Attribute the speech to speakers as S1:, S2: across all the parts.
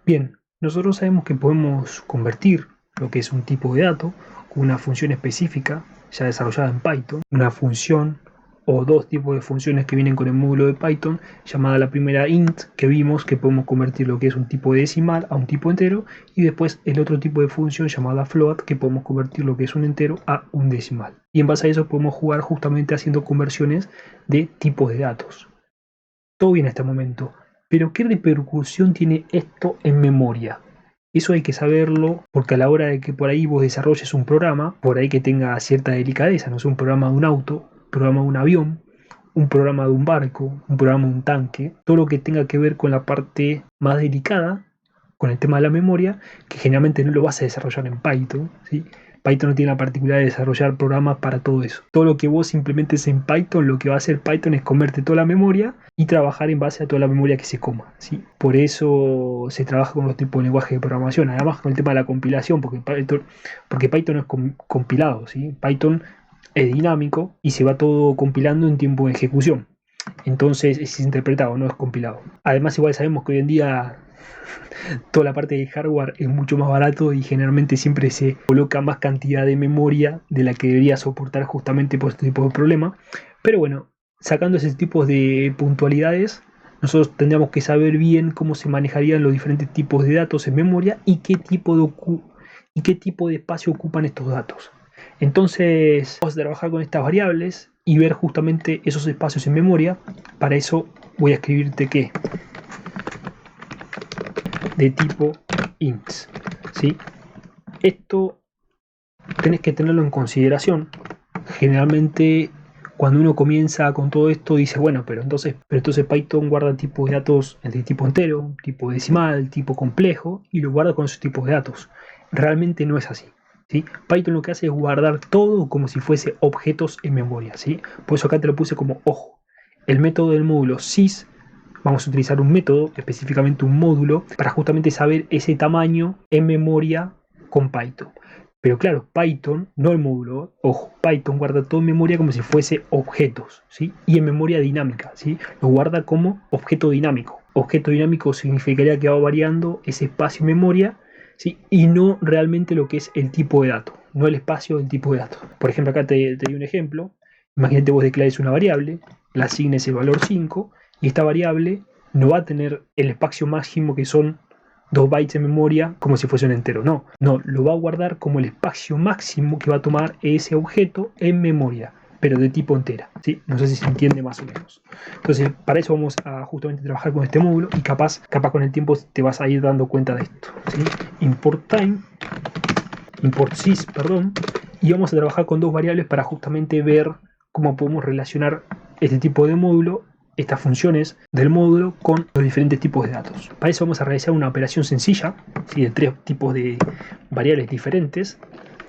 S1: Bien, nosotros sabemos que podemos convertir lo que es un tipo de dato con una función específica ya desarrollada en Python, una función o dos tipos de funciones que vienen con el módulo de Python, llamada la primera int, que vimos que podemos convertir lo que es un tipo decimal a un tipo entero, y después el otro tipo de función llamada float, que podemos convertir lo que es un entero a un decimal. Y en base a eso podemos jugar justamente haciendo conversiones de tipos de datos. Todo bien hasta el momento, pero ¿qué repercusión tiene esto en memoria? Eso hay que saberlo porque a la hora de que por ahí vos desarrolles un programa, por ahí que tenga cierta delicadeza, no sé, un programa de un auto, un programa de un avión, un programa de un barco, un programa de un tanque, todo lo que tenga que ver con la parte más delicada, con el tema de la memoria, que generalmente no lo vas a desarrollar en Python, ¿sí? Python no tiene la particularidad de desarrollar programas para todo eso. Todo lo que vos implementes en Python, lo que va a hacer Python es comerte toda la memoria y trabajar en base a toda la memoria que se coma, ¿sí? Por eso se trabaja con los tipos de lenguaje de programación, además con el tema de la compilación, porque Python no es compilado, ¿sí? Python es dinámico y se va todo compilando en tiempo de ejecución. Entonces es interpretado, no es compilado. Además, igual sabemos que hoy en día toda la parte de hardware es mucho más barato y generalmente siempre se coloca más cantidad de memoria de la que debería soportar justamente por este tipo de problema. Pero bueno, sacando ese tipo de puntualidades, nosotros tendríamos que saber bien cómo se manejarían los diferentes tipos de datos en memoria y qué tipo de espacio ocupan estos datos. Entonces, vamos a trabajar con estas variables y ver justamente esos espacios en memoria. Para eso voy a escribirte que de tipo ints, ¿sí? Esto tenés que tenerlo en consideración. Generalmente cuando uno comienza con todo esto dice, bueno, pero entonces Python guarda tipos de datos de tipo entero, tipo decimal, tipo complejo, y lo guarda con esos tipos de datos. Realmente no es así, ¿sí? Python lo que hace es guardar todo como si fuese objetos en memoria, ¿sí? Por eso acá te lo puse como ojo. El método del módulo sys, vamos a utilizar un método, específicamente un módulo, para justamente saber ese tamaño en memoria con Python. Pero claro, Python, no el módulo, ojo, Python guarda todo en memoria como si fuese objetos, ¿sí? Y en memoria dinámica, ¿sí? Lo guarda como objeto dinámico. Objeto dinámico significaría que va variando ese espacio en memoria, ¿sí? Y no realmente lo que es el tipo de dato, no el espacio del tipo de dato. Por ejemplo, acá te doy un ejemplo. Imagínate vos declares una variable, la asignes el valor 5 y esta variable no va a tener el espacio máximo que son 2 bytes de memoria como si fuese un entero. No, no, lo va a guardar como el espacio máximo que va a tomar ese objeto en memoria, pero de tipo entera. ¿Sí? No sé si se entiende más o menos. Entonces, para eso vamos a justamente trabajar con este módulo y capaz con el tiempo te vas a ir dando cuenta de esto. ¿Sí? Import time, import sys, perdón, y vamos a trabajar con dos variables para justamente ver cómo podemos relacionar este tipo de módulo, estas funciones del módulo con los diferentes tipos de datos. Para eso vamos a realizar una operación sencilla, ¿sí? De tres tipos de variables diferentes.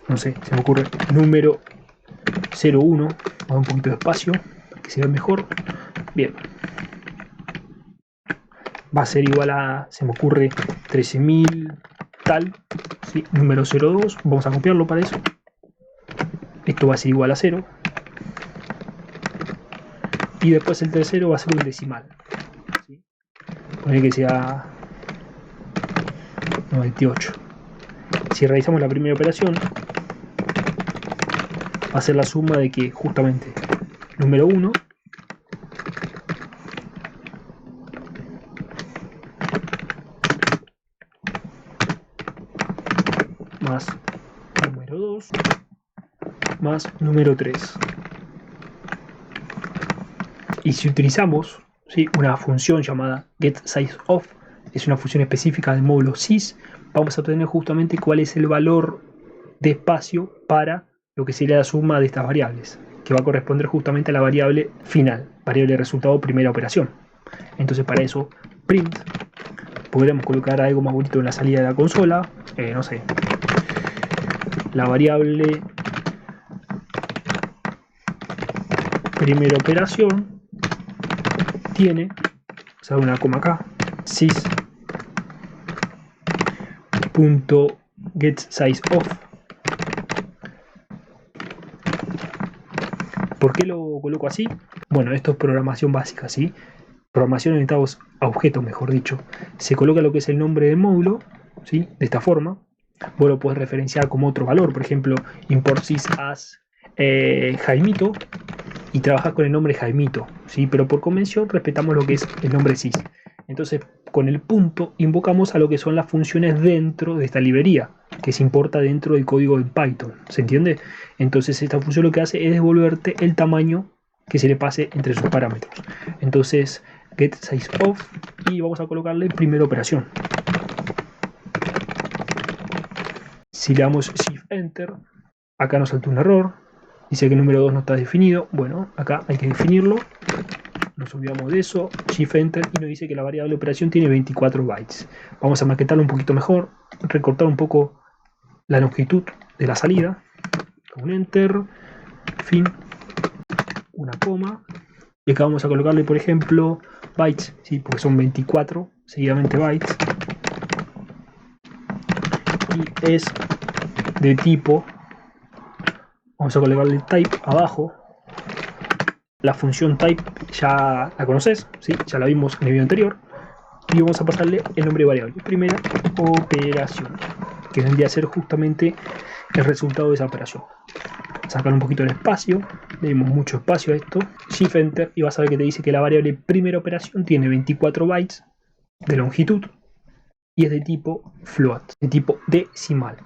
S1: No sé, se me ocurre número 01, vamos a dar un poquito de espacio para que se vea mejor. Bien, va a ser igual a, se me ocurre, 13.000 tal, ¿sí? Número 02, vamos a copiarlo para eso. Esto va a ser igual a 0. Y después el tercero va a ser un decimal, ¿sí? Poner que sea 98. Si realizamos la primera operación, va a ser la suma de que justamente número 1 más número 2 más número 3. Y si utilizamos, ¿sí?, una función llamada getSizeOf, es una función específica del módulo sys, vamos a obtener justamente cuál es el valor de espacio para lo que sería la suma de estas variables, que va a corresponder justamente a la variable final, variable de resultado primera operación. Entonces para eso print, podremos colocar algo más bonito en la salida de la consola, no sé, la variable primera operación tiene, vamos a dar una coma acá, sys.getSizeOf. ¿Por qué lo coloco así? Bueno, esto es programación básica, ¿sí? programación orientada a objetos, mejor dicho, se coloca lo que es el nombre del módulo, ¿sí? De esta forma. Vos lo podés referenciar como otro valor, por ejemplo, import sys as Jaimito, y trabajas con el nombre Jaimito, ¿sí? Pero por convención respetamos lo que es el nombre sys. Entonces, con el punto invocamos a lo que son las funciones dentro de esta librería, que se importa dentro del código de Python, ¿se entiende? Entonces esta función lo que hace es devolverte el tamaño que se le pase entre sus parámetros. Entonces, get size of, y vamos a colocarle primera operación. Si le damos Shift Enter, acá nos salta un error, dice que el número 2 no está definido. Bueno, acá hay que definirlo. Nos olvidamos de eso, Shift Enter, y nos dice que la variable de operación tiene 24 bytes. Vamos a maquetarlo un poquito mejor, recortar un poco la longitud de la salida. Un Enter, fin, una coma. Y acá vamos a colocarle, por ejemplo, bytes, ¿sí? Porque son 24 seguidamente bytes. Y es de tipo, vamos a colocarle type abajo. La función type ya la conoces, ¿sí? Ya la vimos en el video anterior. Y vamos a pasarle el nombre de variable. Primera operación, que vendría a ser justamente el resultado de esa operación. Sacar un poquito el espacio, le dimos mucho espacio a esto. Shift Enter, y vas a ver que te dice que la variable primera operación tiene 24 bytes de longitud y es de tipo float, de tipo decimal.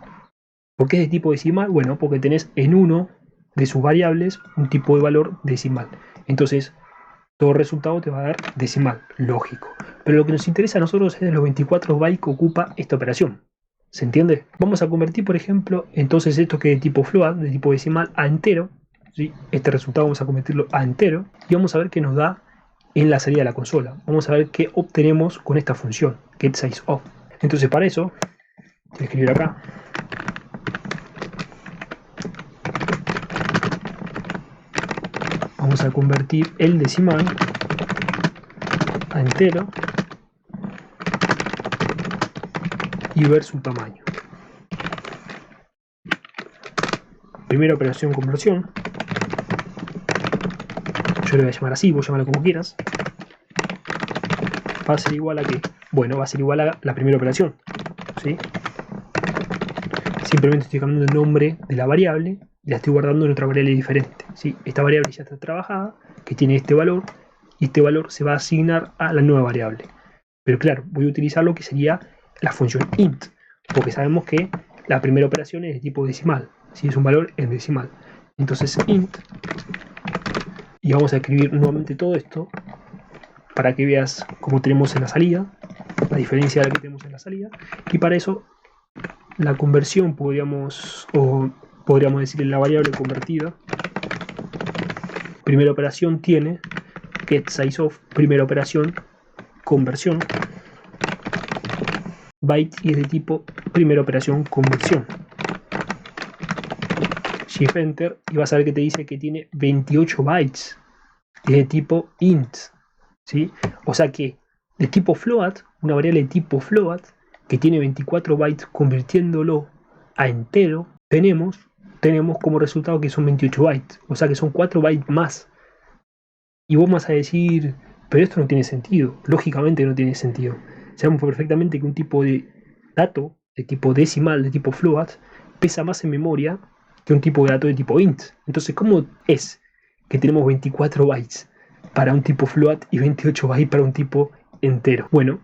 S1: ¿Por qué es de tipo decimal? Bueno, porque tenés en uno de sus variables un tipo de valor decimal. Entonces, todo resultado te va a dar decimal, lógico. Pero lo que nos interesa a nosotros es los 24 bytes que ocupa esta operación. ¿Se entiende? Vamos a convertir, por ejemplo, entonces esto que es de tipo float, de tipo decimal, a entero. ¿Sí? Este resultado vamos a convertirlo a entero y vamos a ver qué nos da en la salida de la consola. Vamos a ver qué obtenemos con esta función, getSizeOf. Entonces, para eso, voy a escribir acá. Vamos a convertir el decimal a entero y ver su tamaño. Primera operación conversión. Yo le voy a llamar así, vos llamalo como quieras. Va a ser igual a qué? Bueno, va a ser igual a la primera operación, ¿sí? Simplemente estoy cambiando el nombre de la variable y la estoy guardando en otra variable diferente, ¿sí? Esta variable ya está trabajada, que tiene este valor, y este valor se va a asignar a la nueva variable. Pero claro, voy a utilizar lo que sería la función int, porque sabemos que la primera operación es de tipo decimal, ¿sí? Es un valor en decimal. Entonces int, y vamos a escribir nuevamente todo esto para que veas cómo tenemos en la salida, la diferencia de la que tenemos en la salida, y para eso la conversión podríamos decir en la variable convertida, primera operación tiene getSizeOf, primera operación conversión, byte, y es de tipo primera operación conversión. Shift Enter, y vas a ver que te dice que tiene 28 bytes, es de tipo int, ¿sí? O sea que de tipo float, una variable de tipo float que tiene 24 bytes, convirtiéndolo a entero, tenemos como resultado que son 28 bytes, o sea que son 4 bytes más. Y vos vas a decir, pero esto no tiene sentido. Lógicamente no tiene sentido. Sabemos perfectamente que un tipo de dato de tipo decimal, de tipo float, pesa más en memoria que un tipo de dato de tipo int. Entonces, ¿cómo es que tenemos 24 bytes para un tipo float y 28 bytes para un tipo entero? Bueno,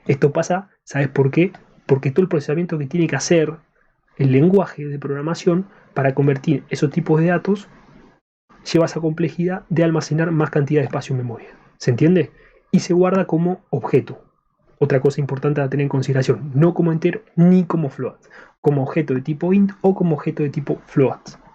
S1: esto pasa, ¿sabes por qué? Porque todo el procesamiento que tiene que hacer el lenguaje de programación para convertir esos tipos de datos lleva esa complejidad de almacenar más cantidad de espacio en memoria. ¿Se entiende? Y se guarda como objeto. Otra cosa importante a tener en consideración, no como entero ni como float, como objeto de tipo int o como objeto de tipo float.